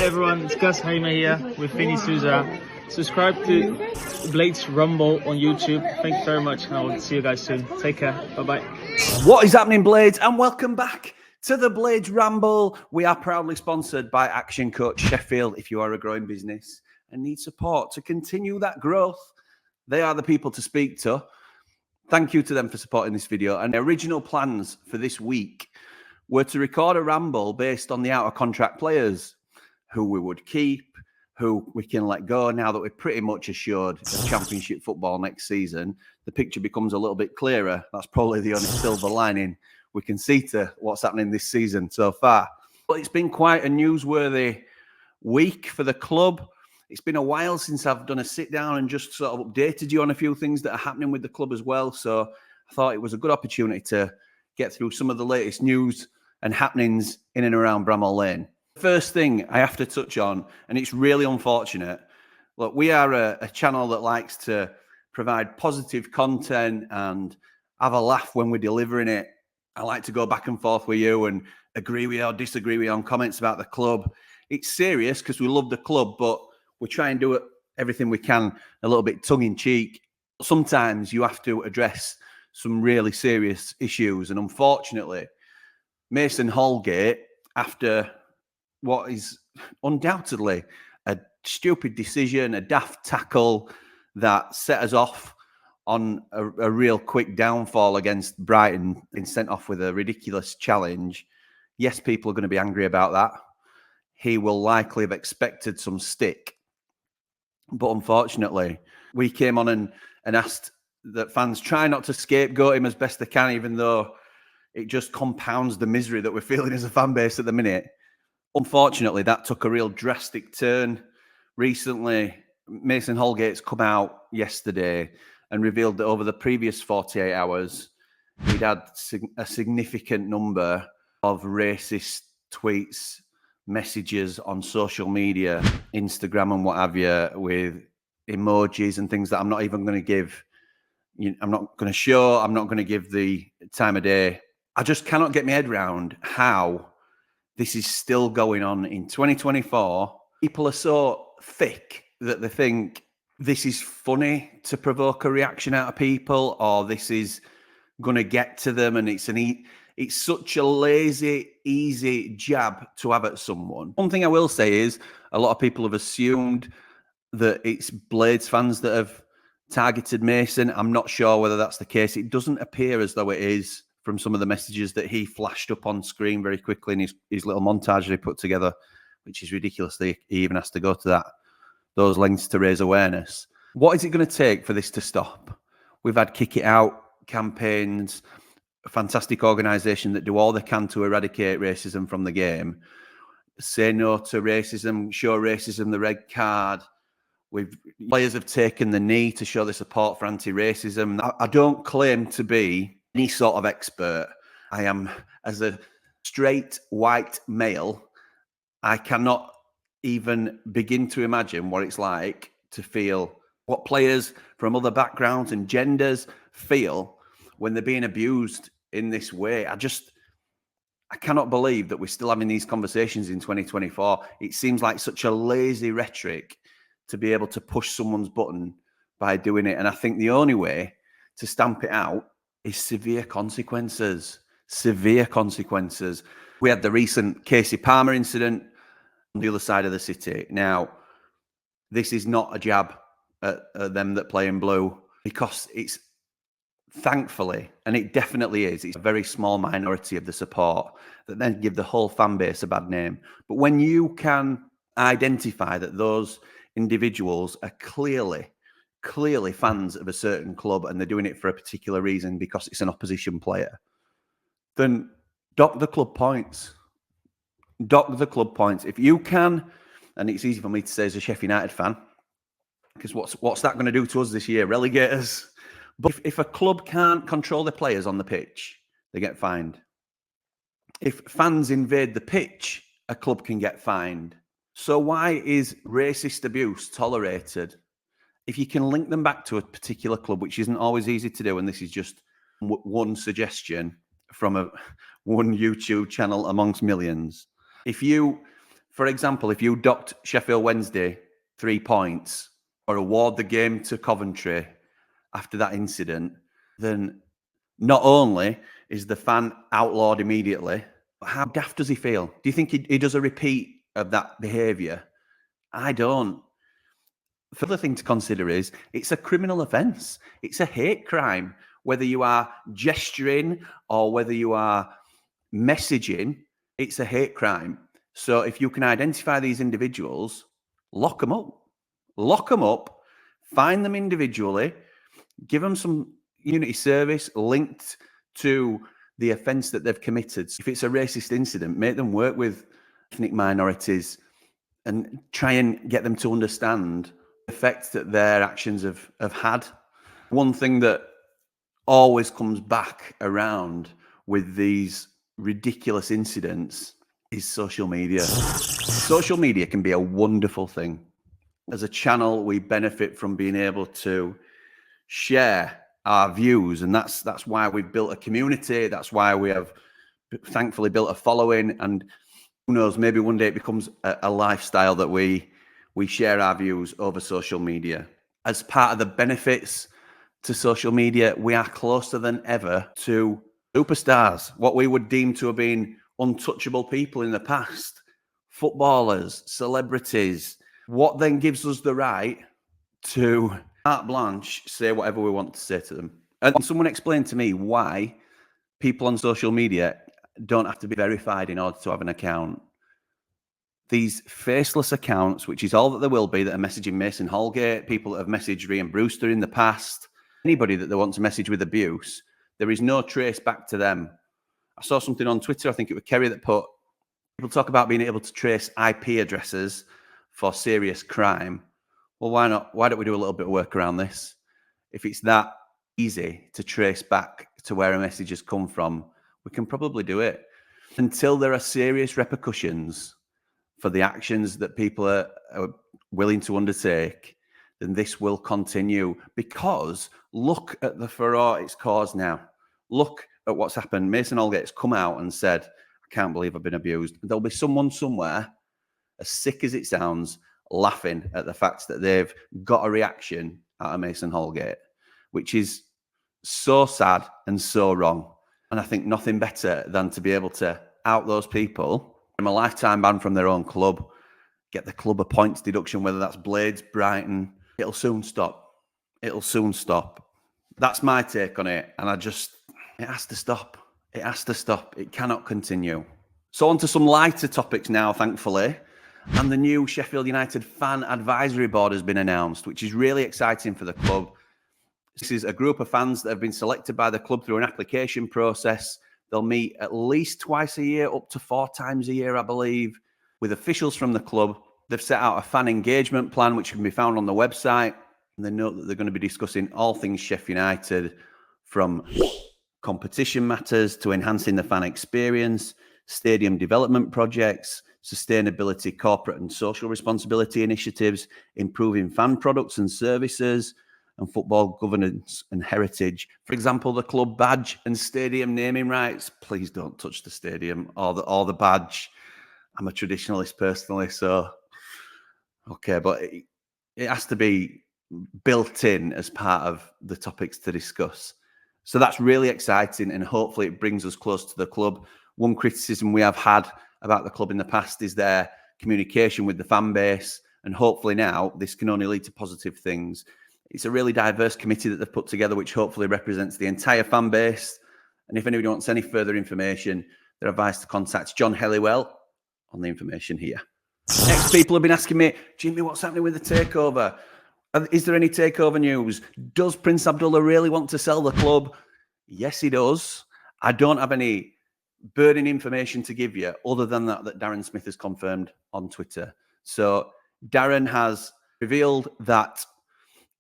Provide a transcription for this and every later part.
Hey everyone, it's Gus Hamer here with Vinny Souza. Subscribe to Blade's Rumble on YouTube. Thank you very much, and I will see you guys soon. Take care. Bye-bye. What is happening, Blades? And welcome back to the Blades Ramble. We are proudly sponsored by Action Coach Sheffield. If you are a growing business and need support to continue that growth, they are the people to speak to. Thank you to them for supporting this video. And the original plans for this week were to record a ramble based on the out-of-contract players, who we would keep, who we can let go now that we're pretty much assured of championship football next season. The picture becomes a little bit clearer. That's probably the only silver lining we can see to what's happening this season so far. But it's been quite a newsworthy week for the club. It's been a while since I've done a sit down and just sort of updated you on a few things that are happening with the club as well. So I thought it was a good opportunity to get through some of the latest news and happenings in and around Bramall Lane. First thing I have to touch on, and it's really unfortunate. Look, we are a channel that likes to provide positive content and have a laugh when we're delivering it. I like to go back and forth with you and agree with you or disagree with you on comments about the club. It's serious because we love the club, but we try and do everything we can a little bit tongue-in-cheek. Sometimes you have to address some really serious issues, and unfortunately, Mason Holgate, after what is undoubtedly a stupid decision, a daft tackle that set us off on a real quick downfall against Brighton, being sent off with a ridiculous challenge. Yes, people are going to be angry about that. He will likely have expected some stick. But unfortunately, we came on and asked that fans try not to scapegoat him as best they can, even though it just compounds the misery that we're feeling as a fan base at the minute. Unfortunately, that took a real drastic turn recently. Mason Holgate's come out yesterday and revealed that over the previous 48 hours, he'd had a significant number of racist tweets, messages on social media, Instagram and what have you, with emojis and things that I'm not even going to give. I'm not going to show. I'm not going to give the time of day. I just cannot get my head around how this is still going on in 2024. People are so thick that they think this is funny to provoke a reaction out of people, or this is going to get to them, and it's such a lazy, easy jab to have at someone. One thing I will say is a lot of people have assumed that it's Blades fans that have targeted Mason. I'm not sure whether that's the case. It doesn't appear as though it is from some of the messages that he flashed up on screen very quickly in his little montage that he put together, which is ridiculous. He even has to go to those lengths to raise awareness. What is it going to take for this to stop? We've had Kick It Out campaigns, a fantastic organisation that do all they can to eradicate racism from the game. Say no to racism, show racism the red card. Players have taken the knee to show their support for anti-racism. I don't claim to be any sort of expert. I am, as a straight white male, I cannot even begin to imagine what it's like to feel, what players from other backgrounds and genders feel when they're being abused in this way. I cannot believe that we're still having these conversations in 2024. It seems like such a lazy rhetoric to be able to push someone's button by doing it. And I think the only way to stamp it out is severe consequences. Severe consequences. We had the recent Casey Palmer incident on the other side of the city. Now, this is not a jab at them that play in blue, because it's, thankfully, and it definitely is, it's a very small minority of the support that then give the whole fan base a bad name. But when you can identify that those individuals are clearly fans of a certain club and they're doing it for a particular reason because it's an opposition player, then dock the club points. Dock the club points. If you can, and it's easy for me to say as a Sheffield United fan, because what's that going to do to us this year? Relegate us? But if a club can't control their players on the pitch, they get fined. If fans invade the pitch, a club can get fined. So why is racist abuse tolerated? If you can link them back to a particular club, which isn't always easy to do, and this is just one suggestion from one YouTube channel amongst millions. If you For example, if you docked Sheffield Wednesday 3 points or award the game to Coventry after that incident, then not only is the fan outlawed immediately, but how daft does he feel? Do you think he does a repeat of that behaviour? I don't. The other thing to consider is it's a criminal offence. It's a hate crime. Whether you are gesturing or whether you are messaging, it's a hate crime. So if you can identify these individuals, lock them up. Lock them up, find them individually, give them some community service linked to the offence that they've committed. If it's a racist incident, make them work with ethnic minorities and try and get them to understand the effect that their actions have had. One thing that always comes back around with these ridiculous incidents is social media. Social media can be a wonderful thing. As a channel, we benefit from being able to share our views, and that's why we've built a community. That's why we have thankfully built a following, and who knows, maybe one day it becomes a lifestyle that we share our views over social media. As part of the benefits to social media, we are closer than ever to superstars, what we would deem to have been untouchable people in the past, footballers, celebrities. What then gives us the right to carte blanche say whatever we want to say to them? And someone explained to me why people on social media don't have to be verified in order to have an account. These faceless accounts, which is all that there will be, that are messaging Mason Holgate, people that have messaged Ryan Brewster in the past, anybody that they want to message with abuse, there is no trace back to them. I saw something on Twitter, I think it was Kerry, that put, people talk about being able to trace IP addresses for serious crime. Well, why not? Why don't we do a little bit of work around this? If it's that easy to trace back to where a message has come from, we can probably do it. Until there are serious repercussions for the actions that people are willing to undertake, then this will continue. Because look at the furore it's caused now. Look at what's happened. Mason Holgate's come out and said, I can't believe I've been abused. There'll be someone somewhere, as sick as it sounds, laughing at the fact that they've got a reaction out of Mason Holgate, which is so sad and so wrong. And I think nothing better than to be able to out those people, give them a lifetime ban from their own club, get the club a points deduction, whether that's Blades, Brighton. It'll soon stop. It'll soon stop. That's my take on it. And it has to stop. It has to stop. It cannot continue. So on to some lighter topics now, thankfully. And the new Sheffield United Fan Advisory Board has been announced, which is really exciting for the club. This is a group of fans that have been selected by the club through an application process. They'll meet at least twice a year, up to 4 times a year, I believe, with officials from the club. They've set out a fan engagement plan, which can be found on the website. And they note that they're going to be discussing all things Sheffield United, from competition matters to enhancing the fan experience, stadium development projects, sustainability, corporate and social responsibility initiatives, improving fan products and services, and football governance and heritage. For example, the club badge and stadium naming rights. Please don't touch the stadium or the badge. I'm a traditionalist personally, so okay, but it has to be built in as part of the topics to discuss. So that's really exciting, and hopefully it brings us close to the club. One criticism we have had about the club in the past is their communication with the fan base, and hopefully now this can only lead to positive things. It's a really diverse committee that they've put together, which hopefully represents the entire fan base. And if anybody wants any further information, they're advised to contact John Helliwell on the information here. Next, people have been asking me, Jimmy, what's happening with the takeover? Is there any takeover news? Does Prince Abdullah really want to sell the club? Yes, he does. I don't have any burning information to give you other than that Darren Smith has confirmed on Twitter. So Darren has revealed that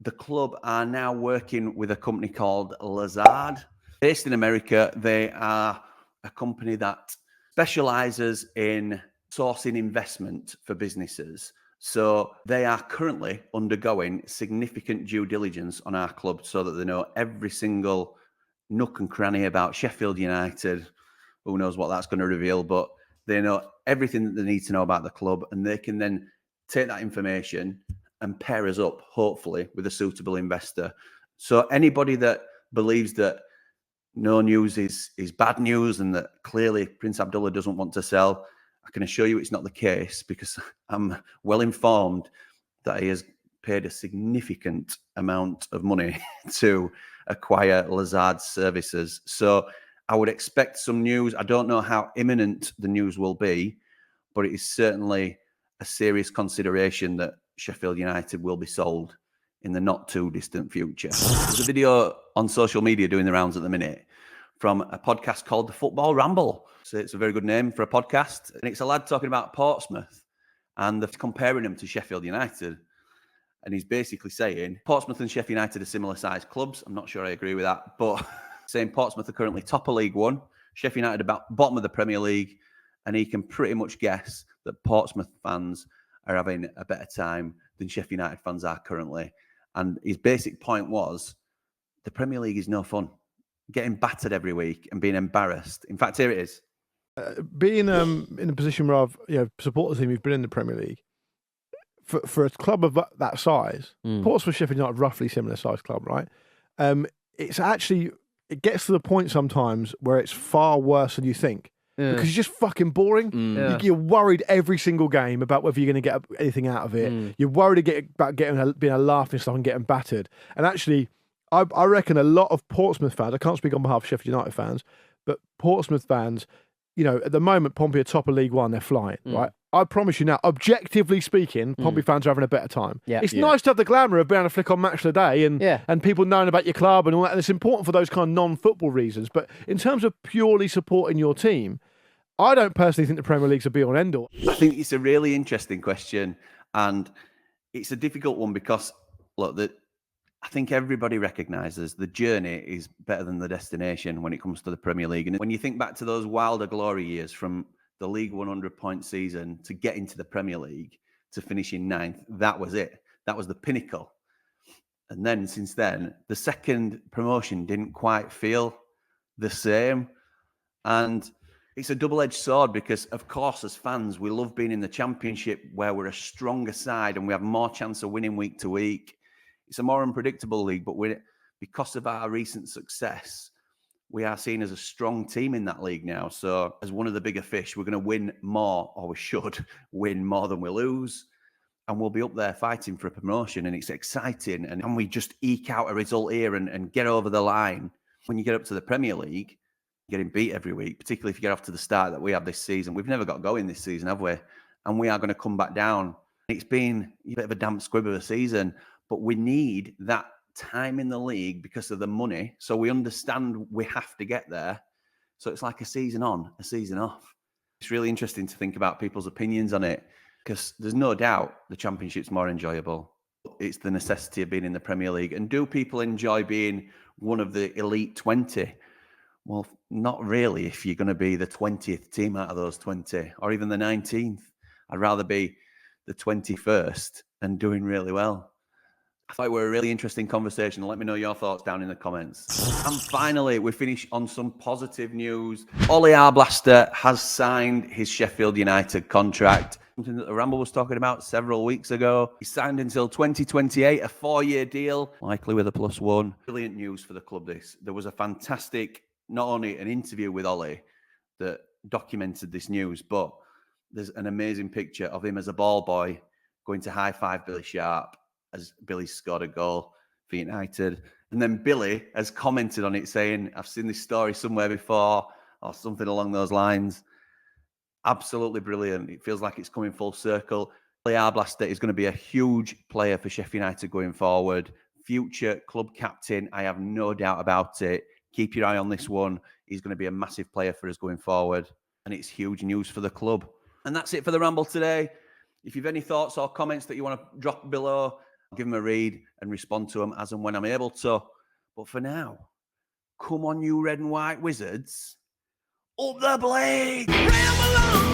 the club are now working with a company called Lazard, based in America. They are a company that specializes in sourcing investment for businesses. So they are currently undergoing significant due diligence on our club so that they know every single nook and cranny about Sheffield United. Who knows what that's going to reveal, but They know everything that they need to know about the club, and they can then take that information and pair us up, hopefully, with a suitable investor. So anybody that believes that no news is bad news and that clearly Prince Abdullah doesn't want to sell, I can assure you it's not the case, because I'm well informed that he has paid a significant amount of money to acquire Lazard's services. So I would expect some news. I don't know how imminent the news will be, but it is certainly a serious consideration that Sheffield United will be sold in the not too distant future. There's a video on social media doing the rounds at the minute from a podcast called the Football Ramble. So it's a very good name for a podcast. And it's a lad talking about Portsmouth, and they're comparing them to Sheffield United. And he's basically saying Portsmouth and Sheffield United are similar sized clubs. I'm not sure I agree with that, but saying Portsmouth are currently top of League One, Sheffield United about bottom of the Premier League, and he can pretty much guess that Portsmouth fans are having a better time than Sheffield United fans are currently. And his basic point was the Premier League is no fun. Getting battered every week and being embarrassed. In fact, here it is. Being in a position where I've supported a team who've been in the Premier League, for a club of that size, Portsmouth, Sheffield United, roughly similar size club, right? It's actually, it gets to the point sometimes where it's far worse than you think. Because it's just fucking boring. You're worried every single game about whether you're going to get anything out of it. You're worried about being a laughing stock and getting battered. And actually, I reckon a lot of Portsmouth fans, I can't speak on behalf of Sheffield United fans, but Portsmouth fans, at the moment, Pompey are top of League One, they're flying, right? I promise you now, objectively speaking, Pompey fans are having a better time. It's nice to have the glamour of being able to flick on Match of the Day and people knowing about your club and all that. And it's important for those kind of non-football reasons. But in terms of purely supporting your team, I don't personally think the Premier League's a be-all and end-all. I think it's a really interesting question, and it's a difficult one because, look, I think everybody recognises the journey is better than the destination when it comes to the Premier League. And when you think back to those wilder glory years from the League 100-point season to get into the Premier League to finish in 9th, that was it. That was the pinnacle. And then since then, the second promotion didn't quite feel the same. And it's a double-edged sword because, of course, as fans, we love being in the Championship where we're a stronger side and we have more chance of winning week to week. It's a more unpredictable league, but because of our recent success, we are seen as a strong team in that league now. So as one of the bigger fish, we're going to win more, or we should win more than we lose. And we'll be up there fighting for a promotion, and it's exciting. And we just eke out a result here and get over the line. When you get up to the Premier League, you're getting beat every week, particularly if you get off to the start that we have this season. We've never got going this season, have we? And we are going to come back down. It's been a bit of a damp squib of a season, but we need that time in the league because of the money. So we understand we have to get there. So it's like a season on, a season off. It's really interesting to think about people's opinions on it because there's no doubt the Championship's more enjoyable. It's the necessity of being in the Premier League. And do people enjoy being one of the elite 20? Well, not really if you're going to be the 20th team out of those 20 or even the 19th. I'd rather be the 21st and doing really well. I thought it were a really interesting conversation. Let me know your thoughts down in the comments. And finally, we finish on some positive news. Ollie Arblaster has signed his Sheffield United contract, something that the Ramble was talking about several weeks ago. He signed until 2028, a 4-year deal, likely with a +1. Brilliant news for the club, this. There was a fantastic, not only an interview with Ollie that documented this news, but there's an amazing picture of him as a ball boy going to high-five Billy Sharp as Billy scored a goal for United. And then Billy has commented on it saying, I've seen this story somewhere before, or something along those lines. Absolutely brilliant. It feels like it's coming full circle. Ollie Arblaster is going to be a huge player for Sheffield United going forward. Future club captain, I have no doubt about it. Keep your eye on this one. He's going to be a massive player for us going forward. And it's huge news for the club. And that's it for the Ramble today. If you've any thoughts or comments that you want to drop below, give them a read and respond to them as and when I'm able to. But for now, come on, you red and white wizards. Up the blade! Ramble on!